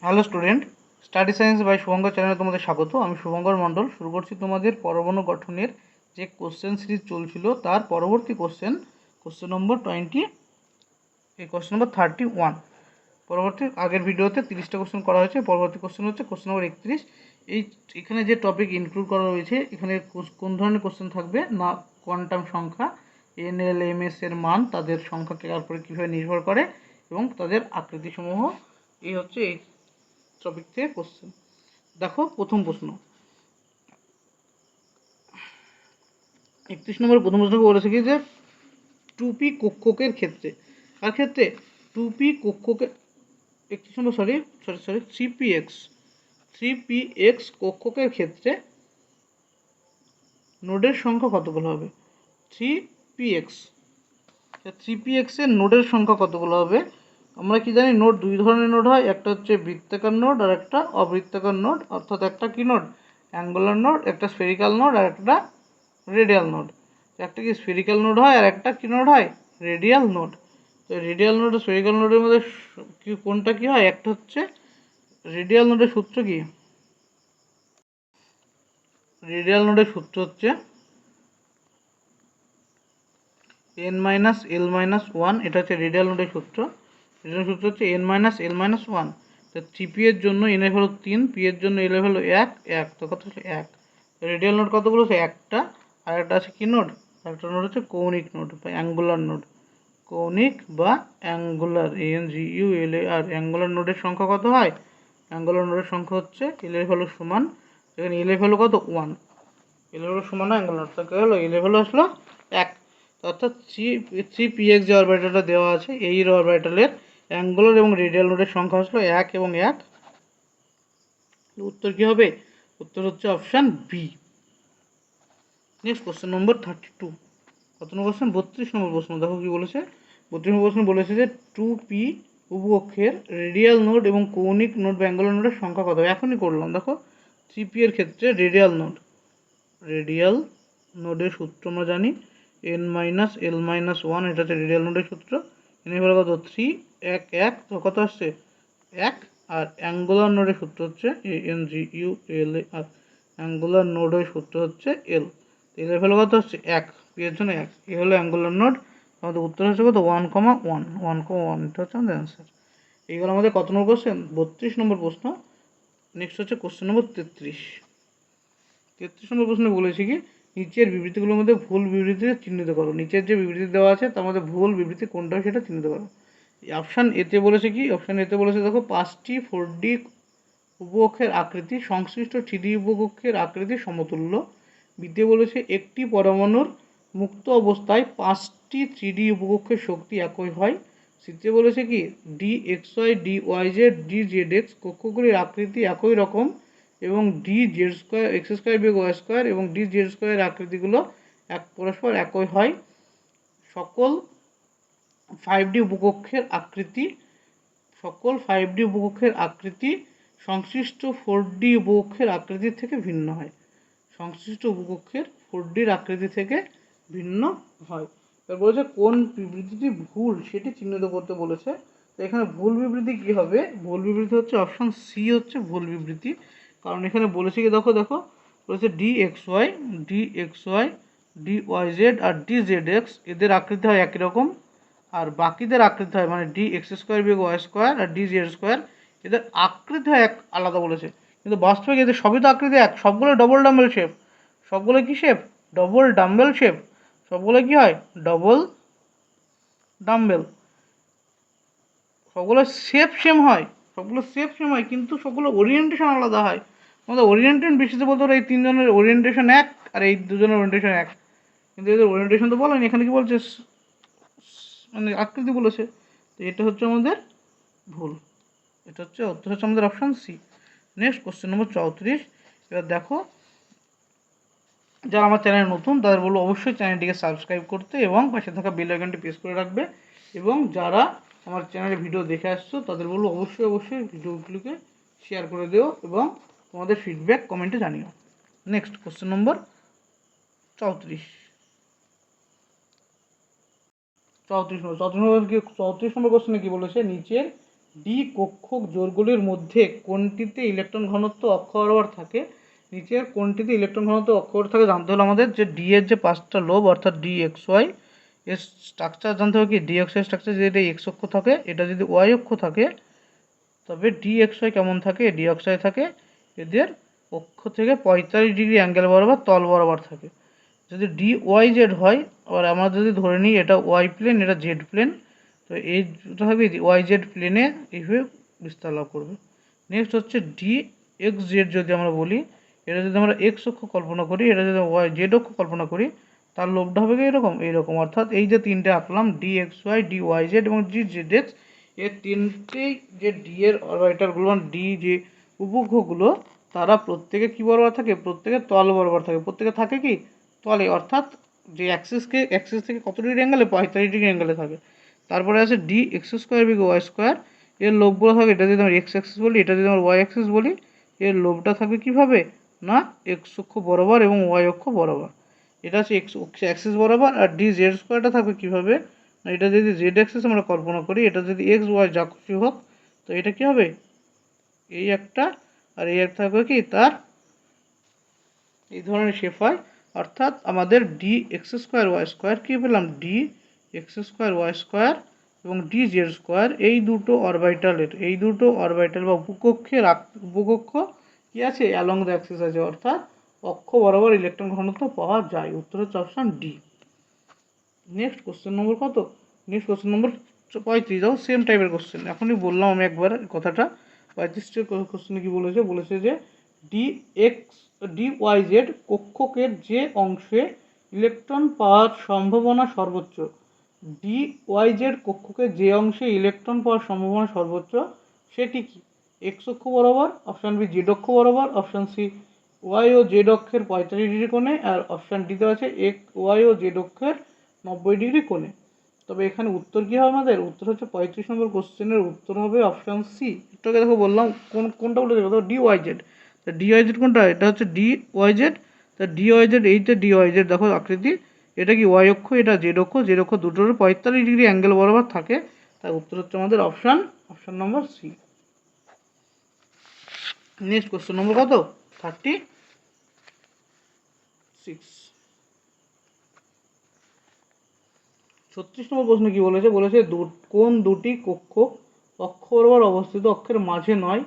Hello student, study science by Shubhankar চ্যানেলে তোমাদের স্বাগত। আমি শুভঙ্কর মণ্ডল। শুরু করছি তোমাদের পরমাণু গঠনের যে কোশ্চেন সিরিজ চলছিল তার পরবর্তী কোশ্চেন নম্বর 20, এই কোশ্চেন নম্বর 31। পরবর্তী আগের ভিডিওতে 30টা কোশ্চেন করা হয়েছে, পরবর্তী কোশ্চেন হচ্ছে কোশ্চেন নম্বর 31। এখানে যে টপিক ইনক্লুড করা রয়েছে, এখানে কোন ধরনের কোশ্চেন থাকবে না, কোয়ান্টাম সংখ্যা, NLMS এর মান, তাদের সংখ্যাকে তারপরে কীভাবে নির্ভর করে এবং তাদের আকৃতিসমূহ, এই হচ্ছে এই টপিক থেকে কোশ্চেন। দেখো প্রথম প্রশ্ন, 31 নম্বর প্রথম প্রশ্ন বলেছে কি যে 2p কক্ষকের ক্ষেত্রে, কার ক্ষেত্রে? 2p কক্ষকের 31 নম্বর সরি 3px কক্ষকের ক্ষেত্রে নোডের সংখ্যা কতগুলো হবে? 3px এর নোডের সংখ্যা কতগুলো হবে? আমরা কি জানি, নোড দুই ধরনের নোড হয়, একটা হচ্ছে বৃত্তাকার নোড আর একটা অবৃত্তাকার নোড, অর্থাৎ একটা কি নোড? অ্যাঙ্গুলার নোড, একটা স্ফেরিক্যাল নোড আর একটা রেডিয়াল নোড। একটা কি স্ফেরিক্যাল নোড হয় আর একটা কি নোড হয়? Radial node. তো রেডিয়াল নোড আর স্ফেরিক্যাল নোডের মধ্যে কি কোনটা কি হয়? একটা হচ্ছে রেডিয়াল নোডের সূত্র কি? রেডিয়াল নোডের সূত্র হচ্ছে n-l-1, এটা হচ্ছে রেডিয়াল নোডের সূত্র। রেডিয়াল সূত্র হচ্ছে n-l-1। তো 3p এর জন্য n এর ভ্যালু 3, p এর জন্য l এর ভ্যালু 1, তো কত হচ্ছে 1। রেডিয়াল নোড কতগুলো হচ্ছে? একটা। আর একটা আছে কি নোড? একটা নোড হচ্ছে কৌণিক নোড বা অ্যাঙ্গুলার নোড। কৌণিক বা অ্যাঙ্গুলার, ANGULAR। অ্যাঙ্গুলার নোডের সংখ্যা কত হয়? অ্যাঙ্গুলার নোডের সংখ্যা হচ্ছে l এর ভ্যালু সমান, এখানে l এর ভ্যালু কত? 1। l এর ভ্যালু সমান অ্যাঙ্গুলার নোড, তাহলে হলো l এর ভ্যালু আসলো 1। অর্থাৎ 3px যে অরবিটালটা দেওয়া আছে, এই অরবিটালের অ্যাঙ্গুলার এবং রেডিয়াল নোডের সংখ্যা আসলো 1 এবং 1। উত্তর কি হবে? উত্তর হচ্ছে অপশান বি। নেক্সট কোশ্চেন নম্বর 32। কত নম্বর কোশ্চেন? 32 নম্বর প্রশ্ন। দেখো কি বলেছে। 32 নম্বর প্রশ্ন বলেছে যে 2p উপকক্ষের রেডিয়াল নোড এবং কৌণিক নোড বা অ্যাঙ্গুলার নোডের সংখ্যা কত? এখনই করলাম। দেখো 3p এর ক্ষেত্রে রেডিয়াল নোডের সূত্র আমরা জানি n-l-1, এটা হচ্ছে রেডিয়াল নোডের সূত্র। n এর ভ্যালু কত? 3, 1, 1, তো কত আসছে? 1। আর অ্যাঙ্গুলার নোডের সূত্র হচ্ছে ANGULAR, অ্যাঙ্গুলার নোডের সূত্র হচ্ছে l। এল এর ভ্যালু কত হচ্ছে? 1, p এর জন্য 1। এই হলো অ্যাঙ্গুলার নোড। আমাদের উত্তর হচ্ছে কত? 1,1, এটা হচ্ছে আমাদের অ্যান্সার। এইগুলো আমাদের কত নম্বর কোশ্চেন? 32 নম্বর প্রশ্ন। নেক্সট হচ্ছে কোশ্চেন নম্বর 33। 33 নম্বর প্রশ্নে বলেছি কি, নিচের বিবৃতিগুলোর মধ্যে ভুল বিবৃতি চিহ্নিত করো। নিচের যে বিবৃতি দেওয়া আছে তার মধ্যে ভুল বিবৃতি কোনটা সেটা চিহ্নিত করো। অপশান এতে বলেছে কি? অপশান এতে বলেছে দেখো 5টি 4D উপকক্ষের আকৃতি সংশ্লিষ্ট 3D উপকক্ষের আকৃতির সমতুল্য। বিতে বলেছে একটি পরমাণুর মুক্ত অবস্থায় 5টি 3D উপকক্ষের শক্তি একই হয়। সিতে বলেছে কি, DXY, DYZ, DZX কক্ষগুলির আকৃতি একই রকম এবং DZ² x² এবং DZ² আকৃতিগুলো পরস্পর একই হয়। সকল 5D উপকক্ষের আকৃতি সংশ্লিষ্ট 4D উপকক্ষের আকৃতির থেকে ভিন্ন হয়। সংশ্লিষ্ট উপকক্ষের 4Dর আকৃতি থেকে ভিন্ন হয়। এবার বলেছে কোন বিবৃতিটি ভুল সেটি চিহ্নিত করতে বলেছে। তো এখানে ভুল বিবৃতি কি হবে? ভুল বিবৃতি হচ্ছে অপশান সি হচ্ছে ভুল বিবৃতি। কারণ এখানে বলেছে কি, দেখো বলেছে DXY, DYZ আর DZX এদের আকৃতি হয় একই রকম, আর বাকিদের আকৃতি হয় মানে DX² আর DZ² এদের আকৃতি হয় আলাদা বলেছে। কিন্তু বাস্তবে এদের সবই তো আকৃতি এক, সবগুলো ডবল ডাম্বেল শেপ। সবগুলো কি শেপ? Double dumbbell shape. সবগুলো কি হয়? Double dumbbell. সবগুলো শেপ সেম হয়, কিন্তু সবগুলো ওরিয়েন্টেশন আলাদা হয়। আমাদের ওরিয়েন্টেশন বেশিতে বলতে পারে এই তিনজনের ওরিয়েন্টেশন এক আর এই দুজনের ওরিয়েন্টেশন এক, কিন্তু এদের ওরিয়েন্টেশন তো বলেনি। এখানে কি বলছে? মানে আকৃতি বলেছে। তো এটা হচ্ছে আমাদের ভুল। এটা হচ্ছে উত্তর হচ্ছে আমাদের অপশান সি। নেক্সট কোশ্চেন নম্বর 34। এবার দেখো, যারা আমার চ্যানেল নতুন তাদের বলবো অবশ্যই চ্যানেলটিকে সাবস্ক্রাইব করতে এবং পাশে থাকা বেল আইকনটি প্রেস করে রাখবে। এবং যারা আমার চ্যানেলে ভিডিও দেখে আসছো তাদের বলবো অবশ্যই ভিডিওগুলিকে শেয়ার করে দিও এবং তোমাদের ফিডব্যাক কমেন্টে জানিও। নেক্সট কোশ্চেন নম্বর 34। 34 নম্বর কোশ্চেনে কি বলেছে? নিচের ডি কক্ষক জোড়গুলির মধ্যে কোনটিতে ইলেকট্রন ঘনত্ব অক্ষ বরাবর থাকে, নিচের কোনটিতে ইলেকট্রন ঘনত্ব অক্ষ বরাবর থাকে জানতে হলে আমাদের যে ডি এর যে 5টা লোব অর্থাৎ ডি এক্স ওয়াই এর স্ট্রাকচার জানতে হবে কি ডি এক্স ওয়াই স্ট্রাকচার যদি এটা এক্স অক্ষ থাকে, এটা যদি ওয়াই অক্ষ থাকে, তবে ডি এক্স ওয়াই কেমন থাকে, ডি এক্স ওয়াই থাকে এদের অক্ষ থেকে 45 ডিগ্রি অ্যাঙ্গেল বরাবর তল বরাবর থাকে। যদি ডি ওয়াই জেড হয়, আবার আমরা যদি ধরে নিই এটা ওয়াই প্লেন এটা জেড প্লেন, তো এইটা হবে ওয়াই জেড প্লেনে এইভাবে বিস্তার লাভ করবে। নেক্সট হচ্ছে ডি এক্স জেড যদি আমরা বলি, এটা যদি আমরা এক্স অক্ষ কল্পনা করি, এটা যদি ওয়াই জেড অক্ষ কল্পনা করি, তার লোভটা হবে এইরকম অর্থাৎ এই যে তিনটে আঁকলাম d x y d y z এবং ডি জেড এক্স, এর তিনটেই যে ডি এর অরবিটালগুলো ডি যে উপগ্রহগুলো তারা প্রত্যেকে কী বরাবর থাকে, প্রত্যেকে তল বরাবর থাকে, প্রত্যেকে থাকে কি তলে, অর্থাৎ যে অ্যাক্সিস থেকে কত ডিগ্রি অ্যাঙ্গেলে 45 ডিগ্রি অ্যাঙ্গেলে থাকে। তারপরে আছে d x square big y square, এর লোভগুলো থাকে এটা যদি আমরা এক্স অ্যাক্সিস বলি, এটা যদি আমরা ওয়াই অ্যাক্সিস বলি, এর লোভটা থাকবে কীভাবে না এক্স অক্ষ বরাবর এবং ওয়াই অক্ষ বরাবর, এটা হচ্ছে এক্স অ্যাক্সিস বরাবর। আর ডি জেড স্কোয়ারটা থাকবে কীভাবে না, এটা যদি জেড অ্যাক্সিস আমরা কল্পনা করি, এটা যদি এক্স ওয়াই যা কিছু হোক, তো এটা কী হবে এই একটা, আর এই একটা থাকবে কি তার এই ধরনের শেপ হয়। অর্থাৎ আমাদের d x square y square কী পেলাম, d x square y square এবং ডি জেড স্কোয়ার, এই দুটো অরবিটাল বা উপকক্ষ কী আছে অ্যালং দ্য অ্যাক্সিস আছে, অর্থাৎ অক্ষ বরাবর ইলেকট্রন ঘনত্ব পাওয়া যায়। উত্তর হচ্ছে অপশান ডি। নেক্সট কোশ্চেন নম্বর কত, নেক্সট কোশ্চেন নম্বর 35, দাও সেম টাইপের কোশ্চেন, এখনই বললাম আমি একবার কথাটা। 35 কোশ্চেনে কী বলেছে যে ডি ওয়াই জেড কক্ষকের যে অংশে ইলেকট্রন পাওয়ার সম্ভাবনা সর্বোচ্চ, ডি ওয়াই জেড কক্ষকের যে অংশে ইলেকট্রন পাওয়ার সম্ভাবনা সর্বোচ্চ সেটি কি, এক্স অক্ষ বরাবর, অপশান বি জেড অক্ষ বরাবর, অপশান সি ওয়াই ও জেড অক্ষের 45 ডিগ্রি কোণে, আর অপশান ডিতে আছে ওয়াই ও জেড অক্ষের 90 ডিগ্রি কোণে। তবে এখানে উত্তর কী হবে আমাদের, উত্তর হচ্ছে 35 নম্বর কোশ্চেনের উত্তর হবে অপশান সি। এটাকে দেখো বললাম কোনটা বলে দেখো ডি ওয়াই জেড, তা ডি ওয়াই জেড কোনটা, এটা হচ্ছে ডি ওয়াই জেড, তা ডি ওয়াই জেড এইটা ডি ওয়াই জেড দেখো আকৃতি, এটা কি ওয়াই অক্ষ এটা জেড অক্ষ দুটোর 45 ডিগ্রি অ্যাঙ্গেল বরাবর থাকে, তাই উত্তর হচ্ছে আমাদের অপশান নম্বর সি। নেক্সট কোশ্চেন নম্বর কত 36, 36 নম্বর প্রশ্ন কি বলেছে কোন দুটি কক্ষক অক্ষ বরাবর অবস্থিত, অক্ষের মাঝে নয়।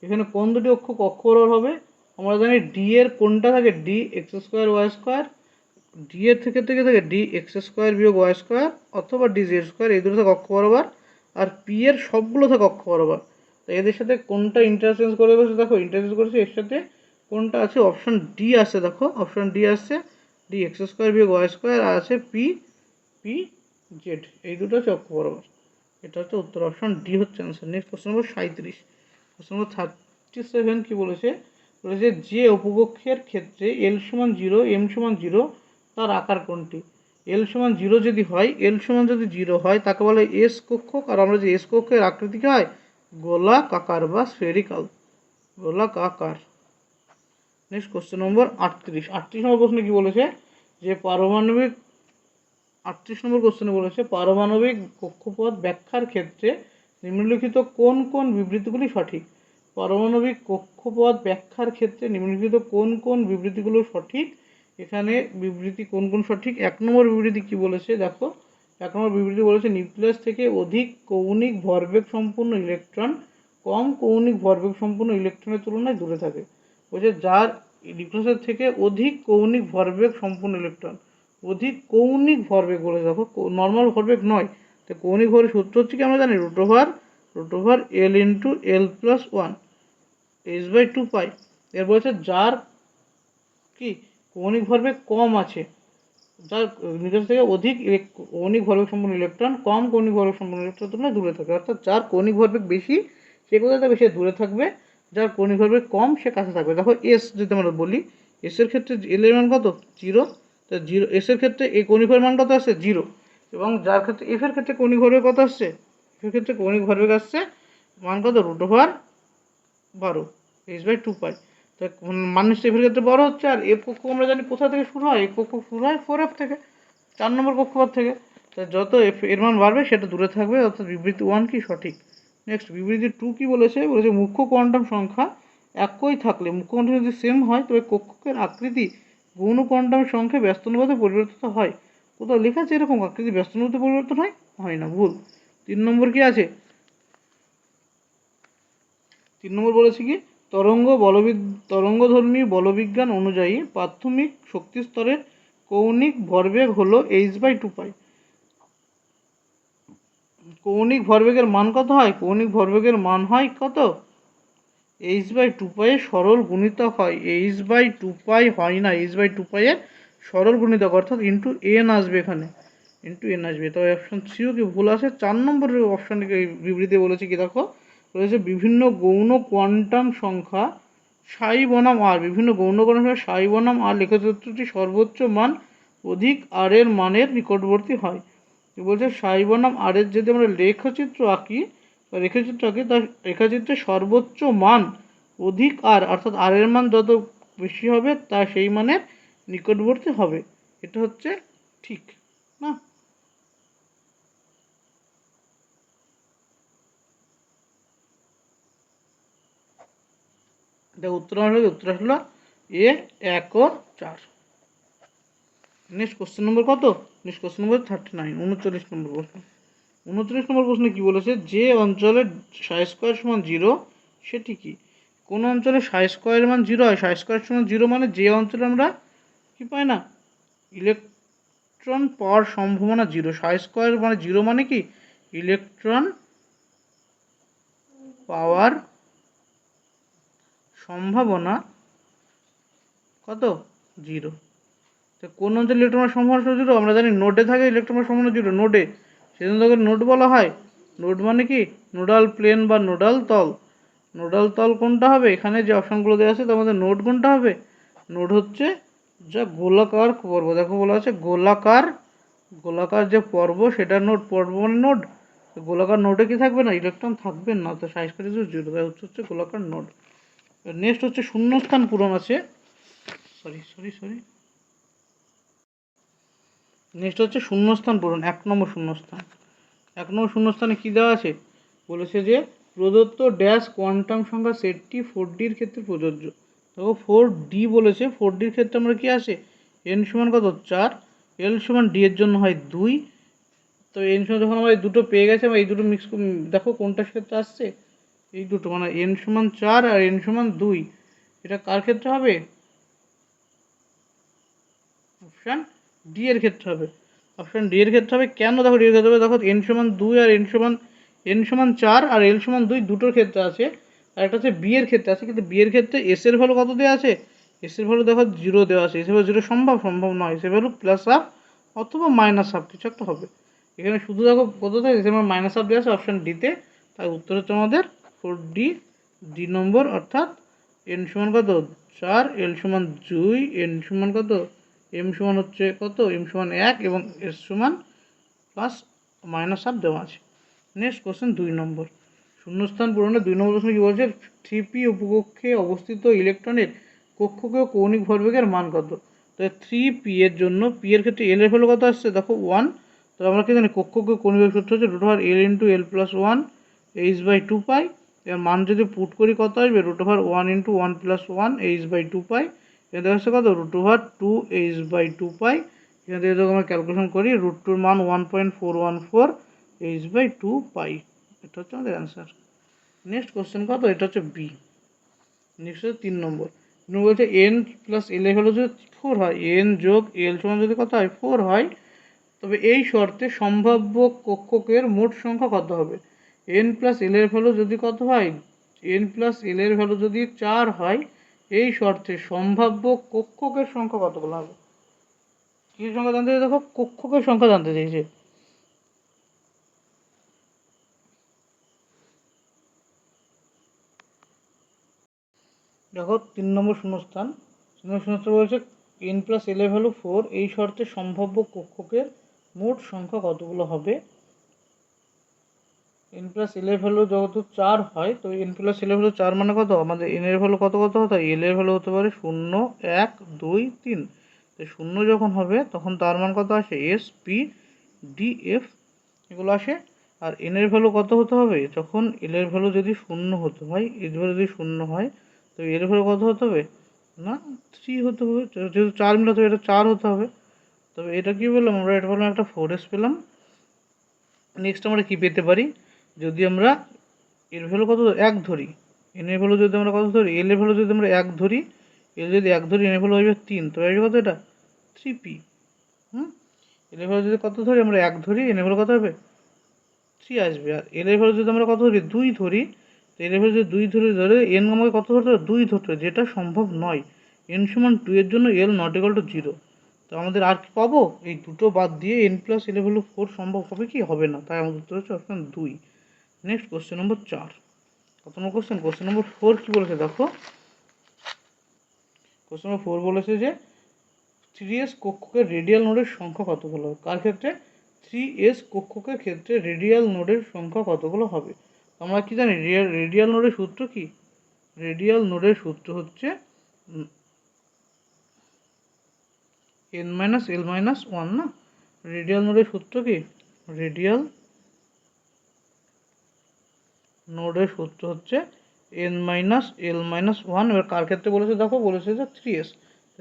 এখানে কোন দুটি অক্ষ বরাবর হবে, আমরা জানি ডি এর কোনটা থাকে d x square y square, d এর থেকে থাকে ডি এক্স স্কোয়ার বিয়োগ ওয়াই স্কোয়ার অথবা ডি জেড স্কোয়ার, এই দুটো থাকে অক্ষ বরাবর, আর পি এর সবগুলো থাকে অক্ষ বরাবর। তো এদের সাথে কোনটা ইন্টারচেঞ্জ করে বসে, দেখো ইন্টারচেঞ্জ করেছে এর সাথে কোনটা আছে, অপশান ডি আছে, দেখো অপশান ডি আসছে ডি এক্স স্কোয়ার বিয়োগ ওয়াই স্কোয়ার, আর আছে পি জেড, এই দুটো হচ্ছে অক্ষ বরাবর। এটা হচ্ছে উত্তর, অপশান ডি হচ্ছে অ্যান্সার। নেক্সট কোশ্চেন নম্বর 37, কোশ্চেন নম্বর 37 কি বলেছে যে উপকক্ষের ক্ষেত্রে এল সমান 0 এম সমান 0 তার আকার কোনটি, এল সমান 0 যদি হয়, এল সমান যদি 0 হয় তাকে বলে এস কক্ষক, আর আমরা যে এস কক্ষের আকৃতি কি হয় গোলাকার বা স্ফেরিক্যাল, গোলাকার। নেক্সট কোশ্চেন নম্বর 38 নম্বর প্রশ্নে কি বলেছে যে 38 নম্বর কোশ্চেনে বলেছে পারমাণবিক কক্ষপথ ব্যাখ্যার ক্ষেত্রে নিম্নলিখিত কোন কোন বিবৃতিগুলি সঠিক, পারমাণবিক কক্ষপথ ব্যাখ্যার ক্ষেত্রে নিম্নলিখিত কোন কোন বিবৃতিগুলো সঠিক, এখানে বিবৃতি কোন কোন সঠিক। 1 নম্বর বিবৃতি কি বলেছে দেখো, 1 নম্বর বিবৃতি বলেছে নিউক্লিয়াস থেকে অধিক কৌণিক ভরবেগ সম্পন্ন ইলেকট্রন কম কৌণিক ভরবেগ সম্পন্ন ইলেকট্রনের তুলনায় দূরে থাকে। বলছে যার নিউক্লিয়াসের থেকে অধিক কৌণিক ভরবেগ সম্পন্ন ইলেকট্রন, অধিক কৌণিক ভরবেগ বলে দেখো নর্মাল ভরবেগ নয়, তো কৌণিক ভরের সূত্র হচ্ছে কি আমরা জানি root over L into L plus 1 h/2 পাই। এর বলছে যার কি কৌণিক ভরবেগ কম আছে, যার নিউক্লিয়াস থেকে অধিক কৌণিক ভরবেগ সম্পন্ন ইলেকট্রন কম কৌণিক ভরবেগ সম্পন্ন ইলেকট্রন তুলনায় দূরে থাকে, অর্থাৎ যার কৌণিক ভরবেগ বেশি সে কোথায় থাকবে, সে দূরে থাকবে, যার কৌণিক ভরবেগ কম সে কাছে থাকবে। দেখো এস যদি আমরা বলি, এসের ক্ষেত্রে এল এর মান কত 0, তা 0 এসের ক্ষেত্রে এই কৌণিক ভরের মান কত আসছে 0, এবং যার ক্ষেত্রে এফ এর ক্ষেত্রে কৌণিক ভরবেগ কত আসছে, এফের ক্ষেত্রে কৌণিক ভরবেগ আসছে মান কত √12 h/2 পাই। তো মান নিশ্চয়ই এফের ক্ষেত্রে বড় হচ্ছে, আর এফ কক্ষ আমরা জানি কোথা থেকে শুরু হয়, এফ কক্ষ শুরু হয় 4f থেকে, 4 নম্বর কক্ষপথ থেকে। তো যত এফ এর মান বাড়বে সেটা দূরে থাকবে, অর্থাৎ বিবৃতি 1 কি সঠিক। নেক্সট বিবৃতি 2 কি বলেছে, বলেছে মুখ্য কোয়ান্টাম সংখ্যা একই থাকলে, মুখ্য কোয়ান্টাম যদি সেম হয় তবে কক্ষকের আকৃতি গৌণ কোয়ান্টাম সংখ্যা ব্যস্তানুপাতে পরিবর্তিত হয়। কোথাও লেখা আছে এরকম আকৃতি ব্যস্তানুপাতে পরিবর্তন হয় না, ভুল। 3 নম্বর কি আছে, 3 নম্বর বলেছে কি তরঙ্গধর্মী বলবিজ্ঞান অনুযায়ী প্রাথমিক শক্তি স্তরের কৌণিক ভরবেগ হলো h/2π। কৌণিক ভরবেগের মান কত হয়, কৌণিক ভরবেগের মান হয় কত, h/2π এর সরল গুণিতক হয়, h/2π হয় না, h/2π এর সরল গুণিতক অর্থাৎ ইন্টু n আসবে, এখানে ইন্টু n আসবে। তবে অপশন সিও কি ভুল আছে। 4 নম্বরের অপশন বিবৃতি বলেছে কি দেখো, রয়েছে বিভিন্ন গৌণ কোয়ান্টাম সংখ্যা সাই বনাম আর, বিভিন্ন গৌণ কোয়ান্টাম সংখ্যা সাই বনাম আর লেখচিত্রটি সর্বোচ্চ মান অধিক আর এর মানের নিকটবর্তী হয়। বলছে সাই বনাম আর এর যদি আমরা লেখচিত্র আঁকি তার রেখাচিত্রের সর্বোচ্চ মান অধিক আর, অর্থাৎ আর এর মান যত বেশি হবে তা সেই মানের নিকটবর্তী হবে, এটা হচ্ছে ঠিক না। দেখো উত্তর আসলো এ 1 ও 4। নেক্সট কোশ্চেন নম্বর কত, নেক্সট কোশ্চেন নম্বর 39, 39 নম্বর প্রশ্ন। 39 নম্বর প্রশ্নে কি বলেছে, যে অঞ্চলে সাই স্কোয়ার সমান 0 সেটি কি। কোন অঞ্চলে সাই স্কোয়ারের মান 0 হয়, সাই স্কোয়ার সমান 0 মানে যে অঞ্চলে আমরা কি পাই না, ইলেকট্রন পাওয়ার সম্ভাবনা 0। সাই স্কোয়ার মানে 0 মানে কি, ইলেকট্রন পাওয়ার সম্ভাবনা কত, 0। তো কোন অঞ্চলে ইলেকট্রন পাওয়ার সম্ভাবনা 0, আমরা জানি নোডে থাকে ইলেকট্রন পাওয়ার সম্ভাবনা 0, নোডে, সেজন্য তাকে নোড বলা হয়। নোড মানে কি, নোডাল প্লেন বা নোডাল তল। নোডাল তল কোনটা হবে, এখানে যে অপশনগুলো দেওয়া আছে তার মধ্যে নোড কোনটা হবে, নোড হচ্ছে যা গোলাকার পর্ব, দেখো বলা আছে গোলাকার যে পর্ব সেটা নোড, পর্ব মানে নোড, গোলাকার নোডে কি থাকবে না, ইলেকট্রন থাকবে না, তো সাই স্কয়ার ইজ 0, তাই হচ্ছে গোলাকার নোড। নেক্সট হচ্ছে শূন্যস্থান পূরণ আছে, নেক্সট হচ্ছে শূন্যস্থান পূরণ। 1 নম্বর শূন্যস্থান, 1 নম্বর শূন্যস্থানে কি দেওয়া আছে, বলেছে যে প্রদত্ত ড্যাশ কোয়ান্টাম সংখ্যা সেটটি 4D-র ক্ষেত্রে প্রযোজ্য। দেখো 4D বলেছে, 4D-র ক্ষেত্রে আমরা কি আসে, n সমান কত 4, l সমান d এর জন্য হয় 2। তো n সমান যখন আমরা এই দুটো পেয়ে গেছে, আমরা এই দুটো মিক্স, দেখো কোনটার ক্ষেত্রে আসছে, এই দুটো, মানে n সমান 4 আর n সমান 2, এটা কার ক্ষেত্রে হবে, অপশান ডি এর ক্ষেত্রে হবে, অপশান ডি এর ক্ষেত্রে হবে। কেন দেখো ডি এর ক্ষেত্রে হবে, দেখো n সমান 2 আর n সমান 4 আর l সমান 2 দুটোর ক্ষেত্রে আছে, আর একটা হচ্ছে বি এর ক্ষেত্রে আছে, কিন্তু বি এর ক্ষেত্রে এস এর ভ্যালু কত দেওয়া আছে, এস এর ভ্যালু দেখো 0 দেওয়া আছে, এস এর ভ্যালু 0 সম্ভব নয়, এস এর ভ্যালু +1/2 অথবা -1/2 কিছু একটা হবে। এখানে শুধু দেখো কত থাকে, এস এর ভ্যালু -1/2 দেওয়া আছে অপশান ডিতে, তাই উত্তর হচ্ছে আমাদের 4D, ডি নম্বর, অর্থাৎ n সমান কত 4, l সমান 2, n সমান কত, m সমান হচ্ছে কত, m সমান 1 এবং s সমান +-1/2 দেওয়া আছে। নেক্সট কোশ্চেন 2 নম্বর শূন্যস্থান পূরণে 2 নম্বর প্রশ্ন কি বলছে, 3p উপকক্ষে অবস্থিত ইলেকট্রনের কক্ষীয় কৌণিক ভরবেগের মান কত। তো 3p এর জন্য p এর ক্ষেত্রে l এর ভ্যালু কত আসছে, দেখো 1, তো আমরা কি জানি কক্ষীয় কৌণিক ভরবেগ সূত্র হচ্ছে √l × l+1 h/2π, এর মান যদি পুট করি কত আসবে, √1 × 1 + 1 h/2π, এটা হচ্ছে কত √2 h/2π। এখান থেকে যদি আমরা ক্যালকুলেশন করি, √2 এর মান 1.414 h/2π, এটা হচ্ছে আমাদের অ্যান্সার। নেক্সট কোশ্চেন কত, এটা হচ্ছে বি। নেক্সট হচ্ছে 3 নম্বর, বলছে n + l এর ভ্যালু যদি 4 হয়, n যোগ l সমান যদি কত হয় 4 হয়, তবে এই শর্তে সম্ভাব্য কক্ষকের মোট সংখ্যা কত হবে। n + l এর ভ্যালু যদি কত হয়, n + l এর ভ্যালু যদি 4 হয়, এই শর্তে সম্ভাব্য কক্ষকের সংখ্যা কতগুলো হবে। কি সংখ্যা জানতে চাইছে, দেখো কক্ষকের সংখ্যা জানতে চাইছে। দেখো 3 নম্বর শূন্যস্থান বলছে n + l এর ভ্যালু 4, এই শর্তে সম্ভাব্য কক্ষকের মোট সংখ্যা কতগুলো হবে। n + l এর ভ্যালু যেহেতু 4 হয়, তো n + l এর ভ্যালু 4 মানে কত, আমাদের n এর ভ্যালু কত হতে হয়, l এর ভ্যালু হতে পারে 0, 1, 2, 3। তো 0 যখন হবে তখন তার মান কত আসে, s, p, d, f এগুলো আসে আর এন এর ভ্যালু কত হতে হবে? যখন এল এর ভ্যালু যদি শূন্য হতে হয়, এর ভ্যালু যদি শূন্য হয়, তো এর ভ্যালু কত হতে হবে? না 3 হতে হবে। যেহেতু 4 মিলাতে হবে, এটা 4 হতে হবে। তবে এটা কি বললাম আমরা? এটা বললাম একটা 4s পেলাম। নেক্সট আমরা কি পেতে পারি? যদি আমরা এর ভ্যালু কত 1 ধরি, এন এর ভ্যালু যদি আমরা কত ধরি, এল এর ভ্যালু যদি আমরা 1 ধরি, এল যদি 1 ধরি, এন এর ভ্যালু আসবে 3, তো আসবে কত? এটা 3p। এল এর ভ্যালু যদি কত ধরি আমরা 1 ধরি, এন এর ভ্যালু কত হবে? 3 আসবে। আর এল এর ভ্যালু যদি আমরা কত ধরি 2 ধরি, তো এল এর ভ্যালু যদি 2 ধরে এন আমাকে কত ধরতে হবে? 2 ধরতে হবে, যেটা সম্ভব নয়। এন সমান 2 এর জন্য এল নট ইকুয়াল টু 0। তো আমাদের আর কি পাবো? এই দুটো বাদ দিয়ে এন প্লাস এল এর ভ্যালু 4 সম্ভব হবে কি? হবে না। তাই আমাদের উত্তর হচ্ছে অপশন 2। নেক্সট কোশ্চেন নম্বর 4। কত নম্বর কোশ্চেন? কোশ্চেন নম্বর 4 কি বলেছে দেখো। কোশ্চেন নম্বর 4 বলেছে যে 3s কক্ষকের রেডিয়াল নোডের সংখ্যা কতগুলো হবে? কার ক্ষেত্রে? 3s কক্ষকের ক্ষেত্রে রেডিয়াল নোডের সংখ্যা কতগুলো হবে? আমরা কি জানি রেডিয়াল নোডের সূত্র কি? রেডিয়াল নোডের সূত্র হচ্ছে n মাইনাস এল মাইনাস 1 না? রেডিয়াল নোডের সূত্র কি? রেডিয়াল নোডের সূত্র হচ্ছে n মাইনাস এল মাইনাস 1। এবার কার ক্ষেত্রে বলেছে দেখো, বলেছে যে 3s।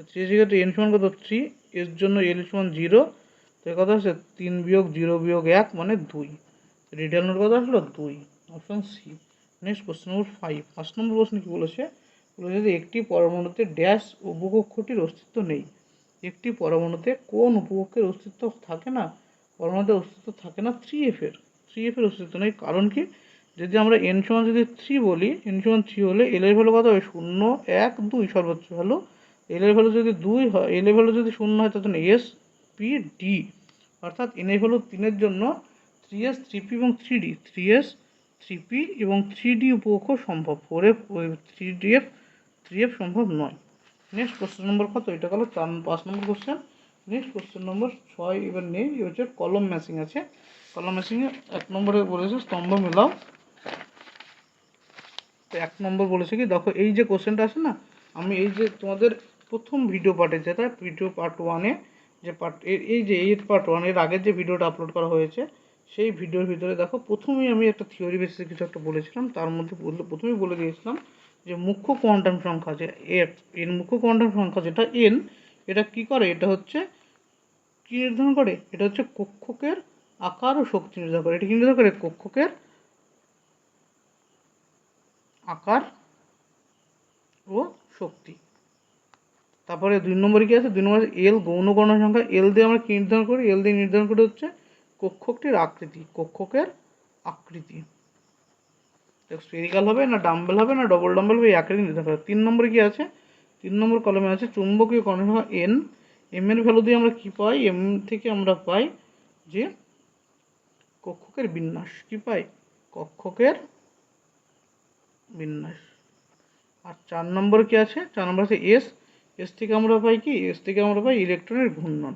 3s এর ক্ষেত্রে n সমান কত? 3, এর জন্য l সমান 0। তো কত আছে? 3 বিয়োগ 0 বিয়োগ 1 মানে 2। রেডিয়াল নোড কত আসলো? 2, অপশন সি। নেক্সট কোশ্চেন নম্বর 5। 5 নম্বর প্রশ্ন কি বলেছে? বলেছে যে একটি পরমাণুতে ড্যাশ উপকক্ষটির অস্তিত্ব নেই। একটি পরমাণুতে কোন উপকক্ষের অস্তিত্ব থাকে না? পরমাণুতে অস্তিত্ব থাকে না 3f এর। 3f এর অস্তিত্ব নেই, কারণ কি? যদি আমরা n সমান যদি 3 বলি, n সমান 3 হলে এল এর ভ্যালু কত হবে? 0, 1, 2 সর্বোচ্চ ভ্যালু। এল এর ভ্যালু যদি 2 হয়, এল এর ভ্যালু যদি 0 হয়, তখন এস পি ডি, অর্থাৎ এন এর ভ্যালু 3 এর জন্য 3s 3p এবং 3d, 3s 3p এবং 3d উপকক্ষ সম্ভব। 4f 3df 3f সম্ভব নয়। নেক্সট কোশ্চেন নম্বর কত? এটা হলো 5 নম্বর কোশ্চেন। নেক্সট কোশ্চেন নম্বর 6 এবার নেই, হচ্ছে কলম ম্যাচিং আছে। কলম ম্যাচিংয়ে 1 নম্বরে বলেছে স্তম্ভ মেলাও। তো 1 নম্বর বলেছে কি দেখো, এই যে কোশ্চেনটা আছে না, আমি এই যে তোমাদের প্রথম ভিডিও পার্টে, যেটা ভিডিও পার্ট 1-এ যে পার্ট, এই যে এর পার্ট 1 এর আগের যে ভিডিওটা আপলোড করা হয়েছে, সেই ভিডিওর ভিতরে দেখো প্রথমেই আমি একটা থিওরি বেসিসে কিছু একটা বলেছিলাম। তার মধ্যে প্রথমেই বলে দিয়েছিলাম যে মুখ্য কোয়ান্টাম সংখ্যা যে এর মুখ্য কোয়ান্টাম সংখ্যা যেটা এন, এটা কি করে? এটা হচ্ছে কি নির্ধারণ করে? এটা হচ্ছে কক্ষকের আকার ও শক্তি নির্ধারণ করে। এটা কি নির্ধারণ করে? কক্ষকের আকার ও শক্তি। তারপরে 2 নম্বরে কি আছে? 2 নম্বরে এল গৌণ কণার সংখ্যা। এল দিয়ে আমরা কি নির্ধারণ করি? এল দিয়ে নির্ধারণ করে হচ্ছে কক্ষকটির আকৃতি, কক্ষকের আকৃতি স্ফেরিক্যাল হবে না ডাম্বেল হবে না ডবল ডাম্বেল হবে, এই আকৃতি নির্ধারণ করে। 3 নম্বরে কি আছে? 3 নম্বর কলমে আছে চুম্বকীয় কণার সংখ্যা এন। এম এর ভ্যালু দিয়ে আমরা কি পাই? এম থেকে আমরা পাই যে কক্ষকের বিন্যাস। কি পাই? কক্ষকের বিন্যাস। আর 4 নম্বরে কি আছে? 4 নম্বর আছে এস। এস থেকে আমরা পাই কি? এস থেকে আমরা পাই ইলেকট্রনের ঘূর্ণন।